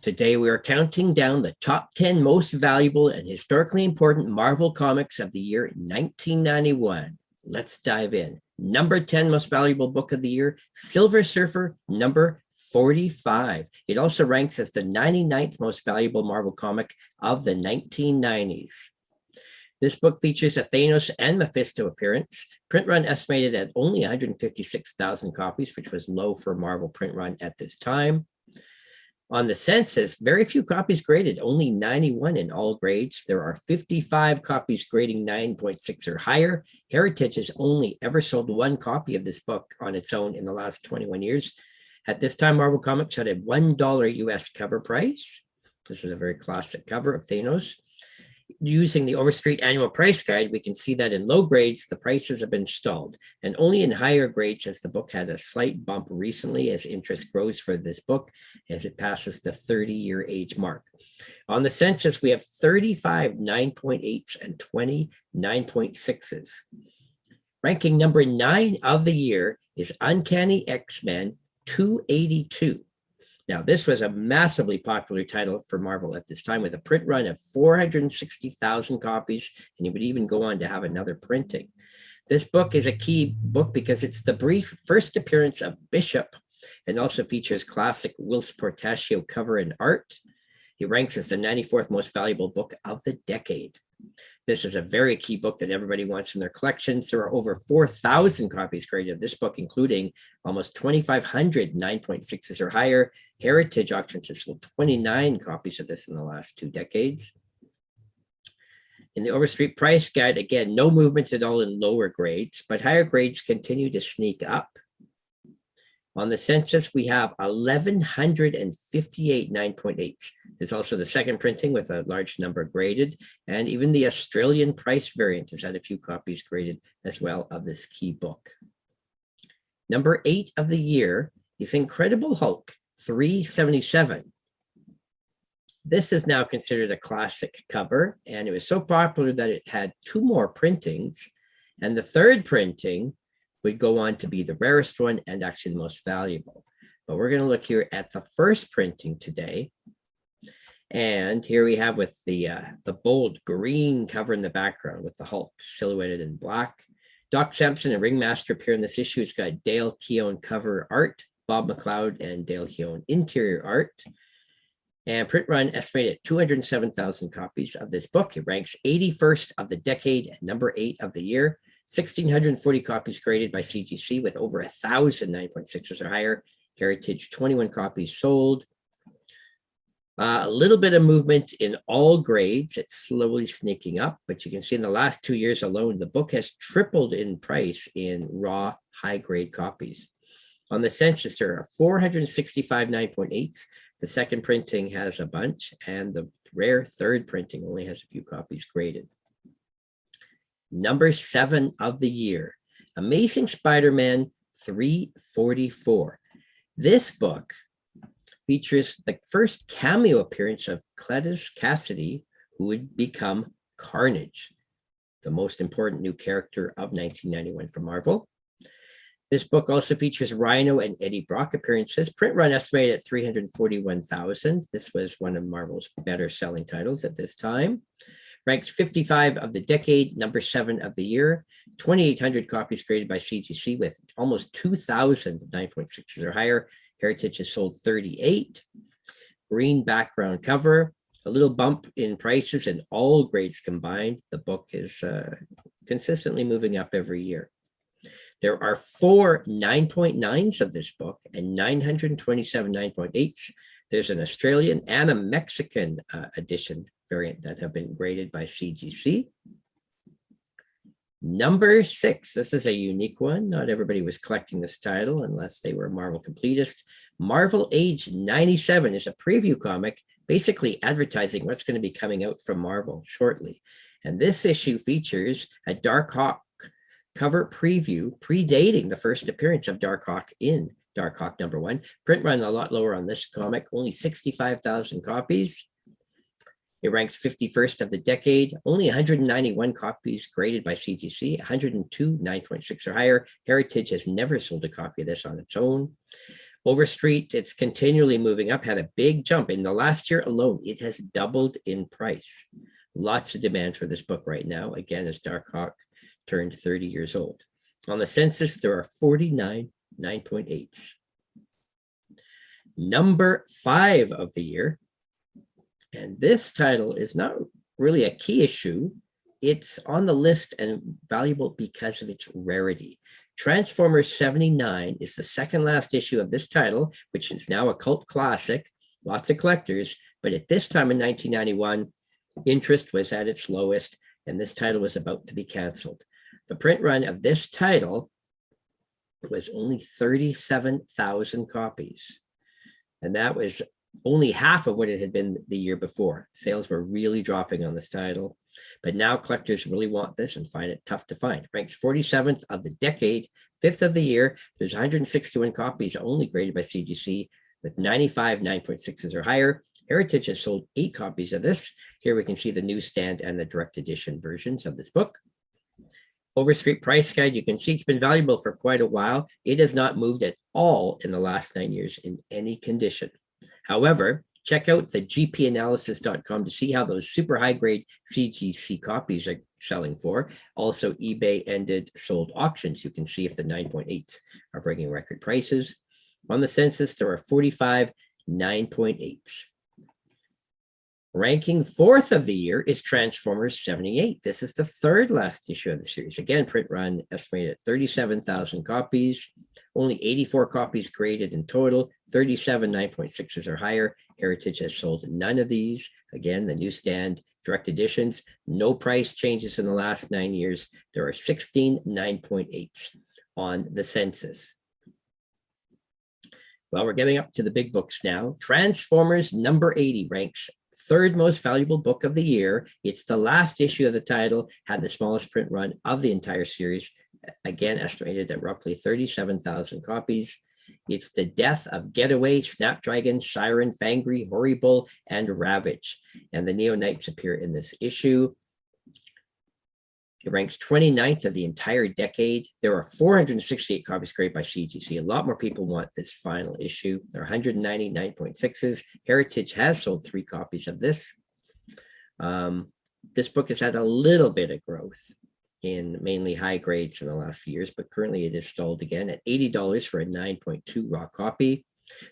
Today, we are counting down the top 10 most valuable and historically important Marvel comics of the year 1991. Let's dive in. Number 10 most valuable book of the year, Silver Surfer, number 45. It also ranks as the 99th most valuable Marvel comic of the 1990s. This book features a Thanos and Mephisto appearance. Print run estimated at only 156,000 copies, which was low for a Marvel print run at this time. On the Census, very few copies graded, only 91 in all grades. There are 55 copies grading 9.6 or higher. Heritage has only ever sold one copy of this book on its own in the last 21 years. At this time, Marvel Comics had a $1 US cover price. This is a very classic cover of Thanos. Using the Overstreet annual price guide, we can see that in low grades, the prices have been stalled, and only in higher grades has the book had a slight bump recently as interest grows for this book as it passes the 30-year age mark. On the Census, we have 35 9.8s and 20 9.6s. Ranking number 9 of the year is Uncanny X-Men 282. Now, this was a massively popular title for Marvel at this time with a print run of 460,000 copies, and it would even go on to have another printing. This book is a key book because it's the brief first appearance of Bishop and also features classic Whilce Portacio cover and art. It ranks as the 94th most valuable book of the decade. This is a very key book that everybody wants in their collections. There are over 4,000 copies graded of this book, including almost 2,500 9.6s or higher. Heritage auctions have sold 29 copies of this in the last 2 decades. In the Overstreet price guide, again, no movement at all in lower grades, but higher grades continue to sneak up. On the Census, we have 1,158 9.8s. There's also the second printing with a large number graded, and even the Australian price variant has had a few copies graded as well of this key book. Number 8 of the year is Incredible Hulk 377. This is now considered a classic cover, and it was so popular that it had 2 more printings, and the third printing would go on to be the rarest one and actually the most valuable. But we're going to look here at the first printing today. And here we have with the bold green cover in the background with the Hulk silhouetted in black. Doc Samson and Ringmaster appear in this issue. It's got Dale Keown cover art, Bob McLeod and Dale Keown interior art. And print run estimated at 207,000 copies of this book. It ranks 81st of the decade and number 8 of the year. 1,640 copies graded by CGC with over 1,000 9.6s or higher. Heritage, 21 copies sold. A little bit of movement in all grades. It's slowly sneaking up, but you can see in the last 2 years alone, the book has tripled in price in raw high-grade copies. On the Census, there are 465 9.8s. The second printing has a bunch, and the rare third printing only has a few copies graded. Number 7 of the year, Amazing Spider-Man 344. This book features the first cameo appearance of Cletus Cassidy, who would become Carnage, the most important new character of 1991 for Marvel. This book also features Rhino and Eddie Brock appearances. Print run estimated at 341,000. This was one of Marvel's better selling titles at this time. Ranks 55 of the decade, number 7 of the year, 2,800 copies graded by CGC with almost 2,000 9.6s or higher. Heritage has sold 38. Green background cover, a little bump in prices in all grades combined. The book is consistently moving up every year. There are 4 9.9s of this book and 927 9.8s. There's an Australian and a Mexican edition variant that have been graded by CGC. Number 6, this is a unique one. Not everybody was collecting this title unless they were a Marvel completist. Marvel Age 97 is a preview comic, basically advertising what's going to be coming out from Marvel shortly. And this issue features a Dark Hawk cover preview predating the first appearance of Dark Hawk in Dark Hawk number 1. Print run a lot lower on this comic, only 65,000 copies. It ranks 51st of the decade, only 191 copies graded by CGC, 102, 9.6 or higher. Heritage has never sold a copy of this on its own. Overstreet, it's continually moving up, had a big jump. In the last year alone, it has doubled in price. Lots of demand for this book right now, again, as Darkhawk turned 30 years old. On the Census, there are 49 9.8s. Number 5 of the year, and this title is not really a key issue. It's on the list and valuable because of its rarity. Transformers 79 is the second last issue of this title, which is now a cult classic, lots of collectors, but at this time in 1991, interest was at its lowest, and this title was about to be canceled. The print run of this title was only 37,000 copies, and that was only half of what it had been the year before. Sales were really dropping on this title, but now collectors really want this and find it tough to find. It ranks 47th of the decade, 5th of the year. There's 161 copies only graded by CGC with 95 9.6s or higher. Heritage has sold 8 copies of this. Here we can see the newsstand and the direct edition versions of this book. Overstreet price guide, you can see it's been valuable for quite a while. It has not moved at all in the last 9 years in any condition. However, check out the gpanalysis.com to see how those super high grade CGC copies are selling for. Also, eBay ended sold auctions. You can see if the 9.8s are bringing record prices. On the Census, there are 45 9.8s. Ranking 4th of the year is Transformers 78. This is the third last issue of the series. Again, print run estimated at 37,000 copies. Only 84 copies graded in total, 37 9.6s or higher. Heritage has sold none of these. Again, the newsstand direct editions, no price changes in the last 9 years. There are 16 9.8s on the Census. Well, we're getting up to the big books now. Transformers number 80 ranks third most valuable book of the year. It's the last issue of the title, had the smallest print run of the entire series. Again, estimated at roughly 37,000 copies. It's the death of Getaway, Snapdragon, Siren, Fangry, Horrible, and Ravage. And the Neo Knights appear in this issue. It ranks 29th of the entire decade. There are 468 copies graded by CGC. A lot more people want this final issue. There are 190 9.6s. Heritage has sold 3 copies of this. This book has had a little bit of growth in mainly high grades in the last few years, but currently it is stalled again at $80 for a 9.2 raw copy.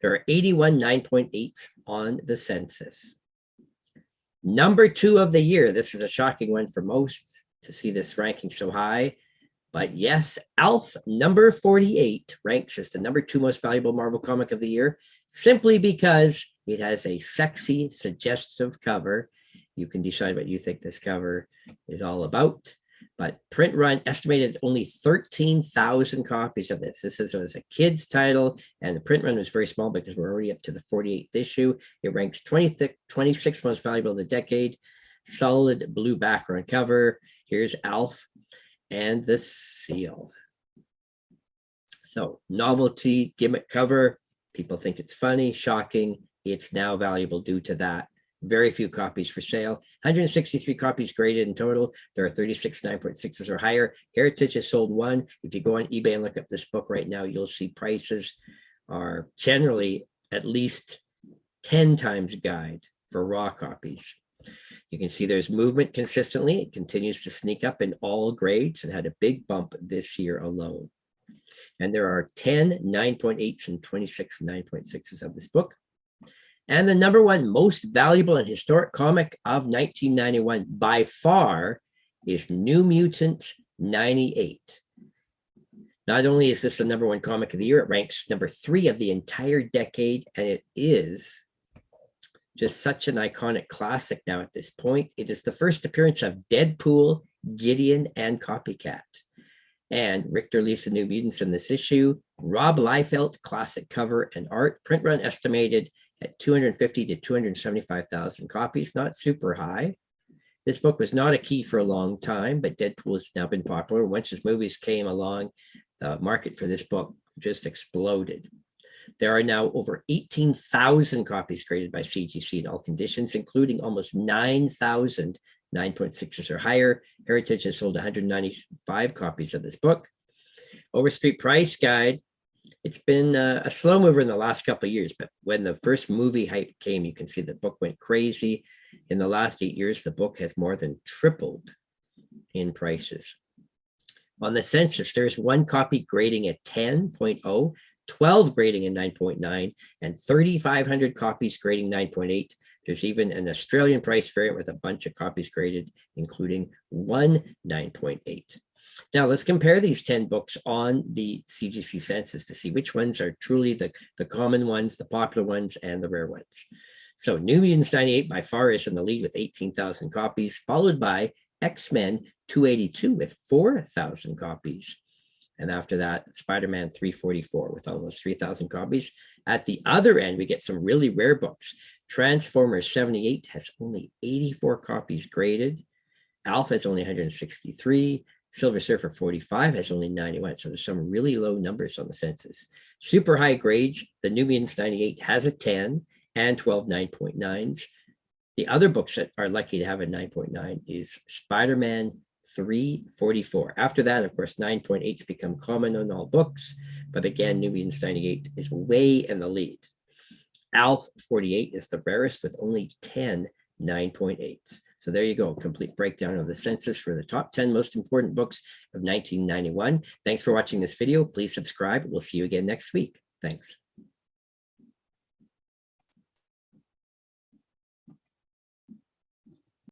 There are 81 9.8s on the Census. Number 2 of the year. This is a shocking one for most to see this ranking so high. But yes, Alf number 48 ranks as the number 2 most valuable Marvel comic of the year, simply because it has a sexy, suggestive cover. You can decide what you think this cover is all about. But print run estimated only 13,000 copies of this. This was a kid's title, and the print run was very small because we're already up to the 48th issue. It ranks 26th most valuable of the decade. Solid blue background cover. Here's Alf and the seal. So, novelty gimmick cover. People think it's funny, shocking. It's now valuable due to that. Very few copies for sale. 163 copies graded in total. There are 36 9.6s or higher. Heritage has sold 1. If you go on eBay and look up this book right now, you'll see prices are generally at least 10 times guide for raw copies. You can see there's movement consistently. It continues to sneak up in all grades and had a big bump this year alone. And there are 10 9.8s and 26 9.6s of this book. And the number 1 most valuable and historic comic of 1991 by far is New Mutants 98. Not only is this the number 1 comic of the year, it ranks number 3 of the entire decade, and it is just such an iconic classic now at this point. It is the first appearance of Deadpool, Gideon, and Copycat. And Richter leaves the New Mutants in this issue. Rob Liefeld, classic cover and art. Print run estimated at 250 to 275,000 copies, not super high. This book was not a key for a long time, but Deadpool has now been popular. Once his movies came along, the market for this book just exploded. There are now over 18,000 copies graded by CGC in all conditions, including almost 9,000 9.6s or higher. Heritage has sold 195 copies of this book. Overstreet Price Guide. It's been a slow mover in the last couple of years, but when the first movie hype came, you can see the book went crazy. In the last 8 years, the book has more than tripled in prices. On the Census, there's one copy grading at 10.0, 12 grading in 9.9, and 3,500 copies grading 9.8. There's even an Australian price variant with a bunch of copies graded, including one 9.8. Now let's compare these 10 books on the CGC Census to see which ones are truly the common ones, the popular ones, and the rare ones. So New Mutants 98 by far is in the lead with 18,000 copies, followed by X-Men 282 with 4,000 copies. And after that, Spider-Man 344 with almost 3,000 copies. At the other end, we get some really rare books. Transformers 78 has only 84 copies graded. Alpha has only 163. Silver Surfer 45 has only 91. So there's some really low numbers on the Census. Super high grades, the New Mutants 98 has a 10 and 12 9.9s. The other books that are lucky to have a 9.9 is Spider-Man 344. After that, of course, 9.8s become common on all books. But again, New Mutants 98 is way in the lead. Alf 48 is the rarest with only 10 9.8s. So there you go, complete breakdown of the Census for the top 10 most important books of 1991. Thanks for watching this video. Please subscribe. We'll see you again next week. Thanks.